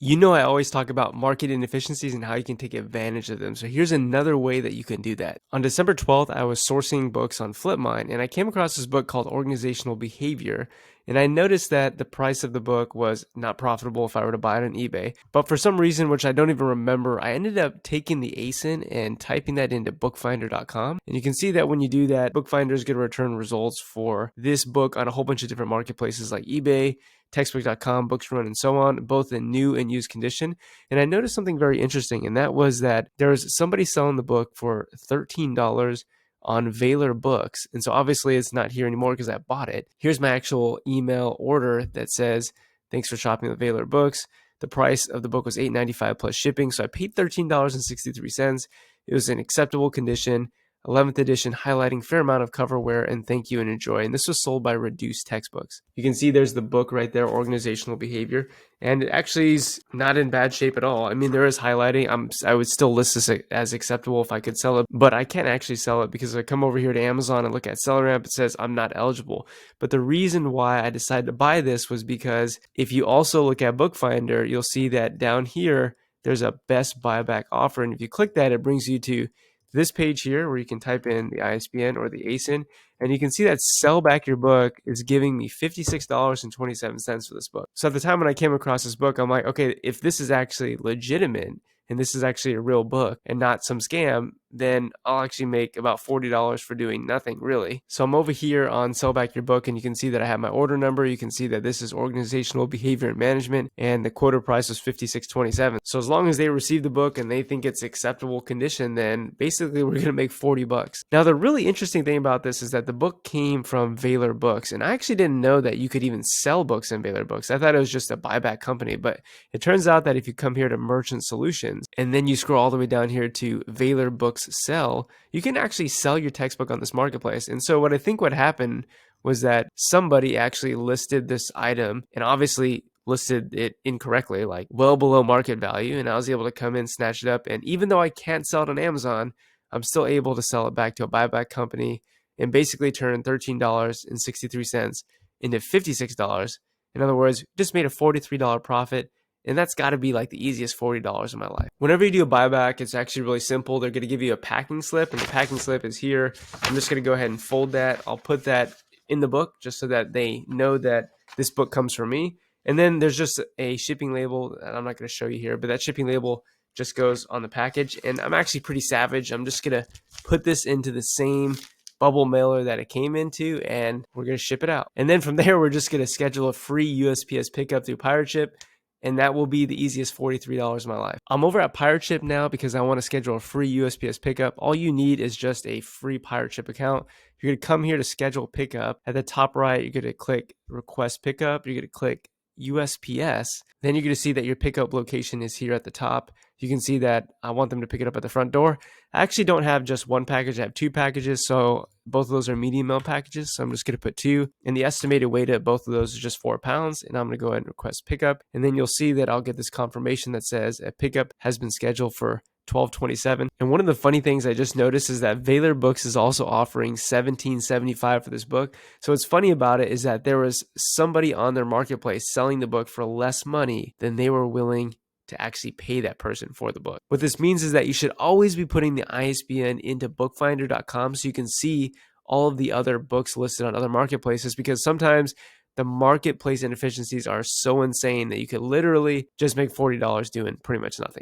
You know, I always talk about market inefficiencies and how you can take advantage of them. So here's another way that you can do that. On December 12th, I was sourcing books on Flipmine and I came across this book called Organizational Behavior. And I noticed that the price of the book was not profitable if I were to buy it on eBay. But for some reason, which I don't even remember, I ended up taking the ASIN and typing that into bookfinder.com. And you can see that when you do that, Bookfinder is going to return results for this book on a whole bunch of different marketplaces like eBay, textbook.com, booksrun, and so on, both in new and used condition. And I noticed something very interesting, and that was that there was somebody selling the book for $13 on Valor Books. And so obviously it's not here anymore because I bought it. Here's my actual email order that says, thanks for shopping with Valor Books. The price of the book was $8.95 plus shipping. So I paid $13.63. It was in acceptable condition. 11th edition, highlighting fair amount of cover wear, and thank you and enjoy. And this was sold by Reduced Textbooks. You can see there's the book right there, Organizational Behavior, and it actually is not in bad shape at all. I mean, there is highlighting. I would still list this as acceptable if I could sell it, but I can't actually sell it because if I come over here to Amazon and look at Seller Amp, it says I'm not eligible. But the reason why I decided to buy this was because if you also look at Bookfinder, you'll see that down here, there's a best buyback offer. And if you click that, it brings you to this page here where you can type in the ISBN or the ASIN, and you can see that Sell Back Your Book is giving me $56.27 for this book. So at the time when I came across this book, I'm like, okay, if this is actually legitimate and this is actually a real book and not some scam, then I'll actually make about $40 for doing nothing really. So I'm over here on Sell Back Your Book, and you can see that I have my order number. You can see that this is Organizational Behavior and Management, and the quoted price was $56.27. So as long as they receive the book and they think it's acceptable condition, then basically we're gonna make 40 bucks. Now the really interesting thing about this is that the book came from Valor Books, and I actually didn't know that you could even sell books in Valor Books. I thought it was just a buyback company, but it turns out that if you come here to Merchant Solutions and then you scroll all the way down here to Valor Books Sell, you can actually sell your textbook on this marketplace. And so what I think what happened was that somebody actually listed this item and obviously listed it incorrectly, like well below market value, and I was able to come in, snatch it up, and even though I can't sell it on Amazon, I'm still able to sell it back to a buyback company and basically turn $13.63 into $56. In other words, just made a $43 profit. And that's got to be like the easiest $40 in my life. Whenever you do a buyback, it's actually really simple. They're going to give you a packing slip, and the packing slip is here. I'm just going to go ahead and fold that. I'll put that in the book just so that they know that this book comes from me. And then there's just a shipping label that I'm not going to show you here, but that shipping label just goes on the package. And I'm actually pretty savage. I'm just going to put this into the same bubble mailer that it came into, and we're going to ship it out. And then from there, we're just going to schedule a free USPS pickup through Pirate Ship, and that will be the easiest $43 of my life. I'm over at Pirate Ship now because I want to schedule a free USPS pickup. All you need is just a free Pirate Ship account. You're going to come here to schedule pickup. At the top right, you're going to click Request Pickup. You're going to click USPS. Then you're going to see that your pickup location is here at the top. You can see that I want them to pick it up at the front door. I actually don't have just one package. I have two packages. So both of those are medium mail packages. So I'm just going to put two. And the estimated weight of both of those is just 4 pounds. And I'm going to go ahead and request pickup. And then you'll see that I'll get this confirmation that says a pickup has been scheduled for 12/27. And one of the funny things I just noticed is that Valor Books is also offering $17.75 for this book. So what's funny about it is that there was somebody on their marketplace selling the book for less money than they were willing to actually pay that person for the book. What this means is that you should always be putting the ISBN into bookfinder.com so you can see all of the other books listed on other marketplaces, because sometimes the marketplace inefficiencies are so insane that you could literally just make $40 doing pretty much nothing.